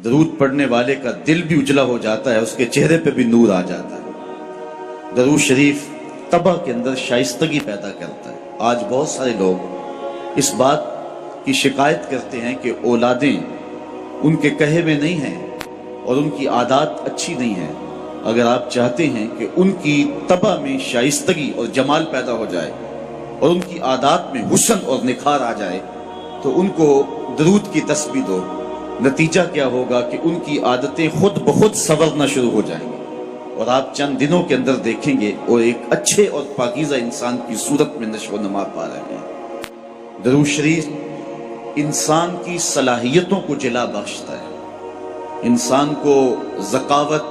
درود پڑھنے والے کا دل بھی اجلا ہو جاتا ہے، اس کے چہرے پہ بھی نور آ جاتا ہے۔ درود شریف طبع کے اندر شائستگی پیدا کرتا ہے۔ آج بہت سارے لوگ اس بات کی شکایت کرتے ہیں کہ اولادیں ان کے کہے میں نہیں ہیں اور ان کی عادات اچھی نہیں ہیں۔ اگر آپ چاہتے ہیں کہ ان کی طبع میں شائستگی اور جمال پیدا ہو جائے اور ان کی عادات میں حسن اور نکھار آ جائے تو ان کو درود کی تسبیح دو۔ نتیجہ کیا ہوگا کہ ان کی عادتیں خود بخود سنورنا شروع ہو جائیں گی اور آپ چند دنوں کے اندر دیکھیں گے اور ایک اچھے اور پاکیزہ انسان کی صورت میں نشو و نما پا رہے ہیں۔ درود شریف انسان کی صلاحیتوں کو جلا بخشتا ہے، انسان کو ذکاوت،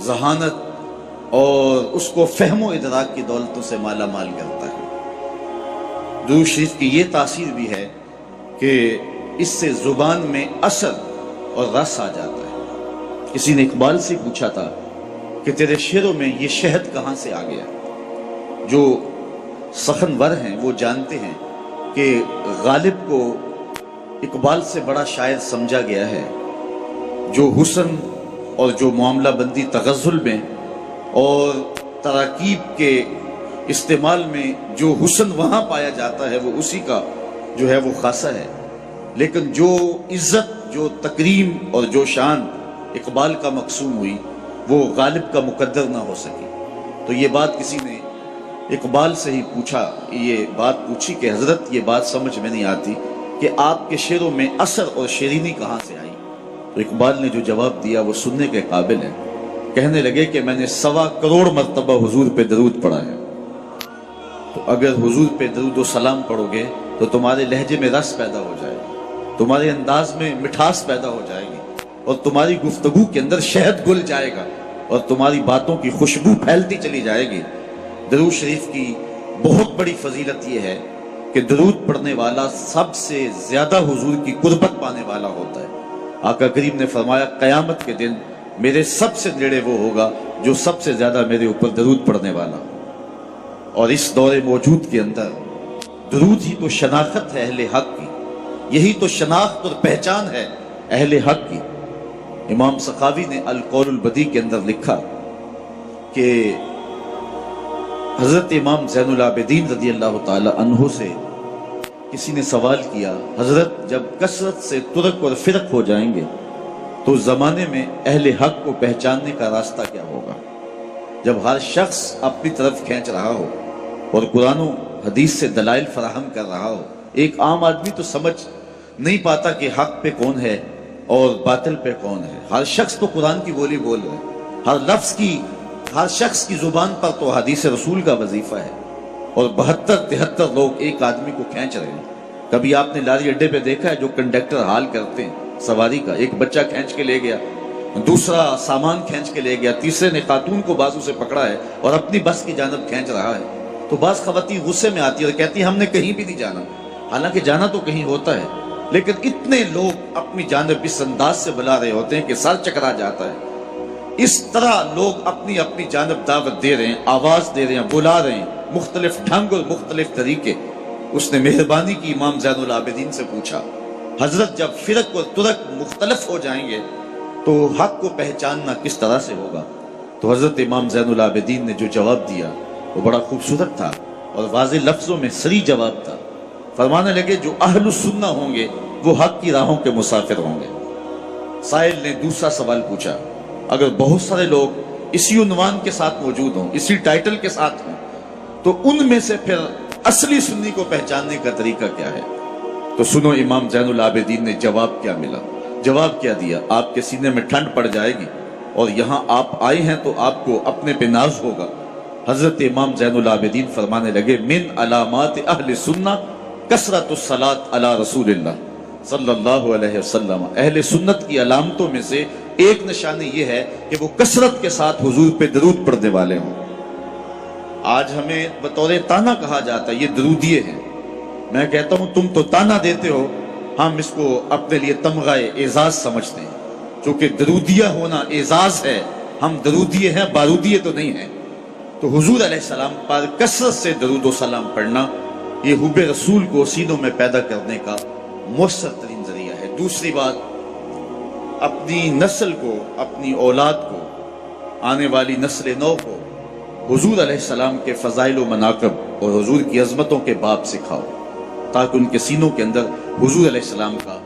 ذہانت اور اس کو فہم و ادراک کی دولتوں سے مالا مال کرتا ہے۔ درود شریف کی یہ تاثیر بھی ہے کہ اس سے زبان میں اثر اور رس آ جاتا ہے۔ کسی نے اقبال سے پوچھا تھا کہ تیرے شعروں میں یہ شہد کہاں سے آ گیا؟ جو سخنور ہیں وہ جانتے ہیں کہ غالب کو اقبال سے بڑا شاعر سمجھا گیا ہے، جو حسن اور جو معاملہ بندی تغزل میں اور تراکیب کے استعمال میں جو حسن وہاں پایا جاتا ہے وہ اسی کا جو ہے وہ خاصہ ہے، لیکن جو عزت، جو تکریم اور جو شان اقبال کا مقسوم ہوئی وہ غالب کا مقدر نہ ہو سکی۔ تو یہ بات کسی نے اقبال سے ہی پوچھا، یہ بات پوچھی کہ حضرت یہ بات سمجھ میں نہیں آتی کہ آپ کے شعروں میں اثر اور شیرینی کہاں سے آئی؟ تو اقبال نے جو جواب دیا وہ سننے کے قابل ہے۔ کہنے لگے کہ میں نے 1.25 کروڑ مرتبہ حضور پہ درود پڑھا ہے، تو اگر حضور پہ درود و سلام پڑھو گے تو تمہارے لہجے میں رس پیدا ہو جائے گا، تمہارے انداز میں مٹھاس پیدا ہو جائے گی اور تمہاری گفتگو کے اندر شہد گل جائے گا اور تمہاری باتوں کی خوشبو پھیلتی چلی جائے گی۔ درود شریف کی بہت بڑی فضیلت یہ ہے کہ درود پڑھنے والا سب سے زیادہ حضور کی قربت پانے والا ہوتا ہے۔ آقا کریم نے فرمایا قیامت کے دن میرے سب سے نیڑے وہ ہوگا جو سب سے زیادہ میرے اوپر درود پڑھنے والا۔ اور اس دور موجود کے اندر درود ہی تو شناخت ہے اہل حق کی، یہی تو شناخت اور پہچان ہے اہل حق کی۔ امام سخاوی نے القول البدیع کے اندر لکھا کہ حضرت امام زین العابدین رضی اللہ تعالی عنہ سے کسی نے سوال کیا، حضرت جب کثرت سے ترک اور فرق ہو جائیں گے تو زمانے میں اہل حق کو پہچاننے کا راستہ کیا ہوگا؟ جب ہر شخص اپنی طرف کھینچ رہا ہو اور قرآن و حدیث سے دلائل فراہم کر رہا ہو، ایک عام آدمی تو سمجھ نہیں پاتا کہ حق پہ کون ہے اور باطل پہ کون ہے۔ ہر شخص تو قرآن کی بولی بول رہا ہے، ہر لفظ کی، ہر شخص کی زبان پر تو حدیث رسول کا وظیفہ ہے، اور 72-73 لوگ ایک آدمی کو کھینچ رہے ہیں۔ کبھی آپ نے لاری اڈے پہ دیکھا ہے جو کنڈکٹر حال کرتے ہیں سواری کا، ایک بچہ کھینچ کے لے گیا، دوسرا سامان کھینچ کے لے گیا، تیسرے نے خاتون کو بازو سے پکڑا ہے اور اپنی بس کی جانب کھینچ رہا ہے، تو بعض خواتین غصے میں آتی ہے اور کہتی ہیں ہم نے کہیں بھی نہیں جانا، حالانکہ جانا تو کہیں ہوتا ہے، لیکن اتنے لوگ اپنی جانب اس انداز سے بلا رہے ہوتے ہیں کہ سر چکرا جاتا ہے۔ اس طرح لوگ اپنی اپنی جانب دعوت دے رہے ہیں، آواز دے رہے ہیں، بلا رہے ہیں، مختلف ڈھنگ اور مختلف طریقے۔ اس نے مہربانی کی امام زین العابدین سے پوچھا، حضرت جب فرق اور ترک مختلف ہو جائیں گے تو حق کو پہچاننا کس طرح سے ہوگا؟ تو حضرت امام زین العابدین نے جو جواب دیا وہ بڑا خوبصورت تھا اور واضح لفظوں میں صریح جواب تھا۔ فرمانے لگے جو اہل السنہ ہوں گے وہ حق کی راہوں کے مسافر ہوں گے۔ سائل نے دوسرا سوال پوچھا، اگر بہت سارے لوگ اسی عنوان کے ساتھ موجود ہوں، اسی ٹائٹل کے ساتھ ہوں، تو ان میں سے پھر اصلی سنی کو پہچاننے کا طریقہ کیا ہے؟ تو سنو امام زین العابدین نے جواب کیا ملا، جواب کیا دیا، آپ کے سینے میں ٹھنڈ پڑ جائے گی اور یہاں آپ آئے ہیں تو آپ کو اپنے پہ ناز ہوگا۔ حضرت امام زین العابدین فرمانے لگے من علامات اہل سنہ کثرت الصلاۃ علی رسول اللہ صلی اللہ علیہ وسلم، اہل سنت کی علامتوں میں سے ایک نشانی یہ ہے کہ وہ کثرت کے ساتھ حضور پہ درود پڑھنے والے ہوں۔ آج ہمیں بطور تانا کہا جاتا ہے یہ درودیے ہیں، میں کہتا ہوں تم تو تانا دیتے ہو، ہم اس کو اپنے لیے تمغہ اعزاز سمجھتے ہیں، چونکہ درودیہ ہونا اعزاز ہے، ہم درودیے ہیں، بارودیے تو نہیں ہیں۔ تو حضور علیہ السلام پر کثرت سے درود و سلام پڑھنا یہ حب رسول کو سینوں میں پیدا کرنے کا مؤثر ترین ذریعہ ہے۔ دوسری بات، اپنی نسل کو، اپنی اولاد کو، آنے والی نسل نو کو حضور علیہ السلام کے فضائل و مناقب اور حضور کی عظمتوں کے باب سکھاؤ، تاکہ ان کے سینوں کے اندر حضور علیہ السلام کا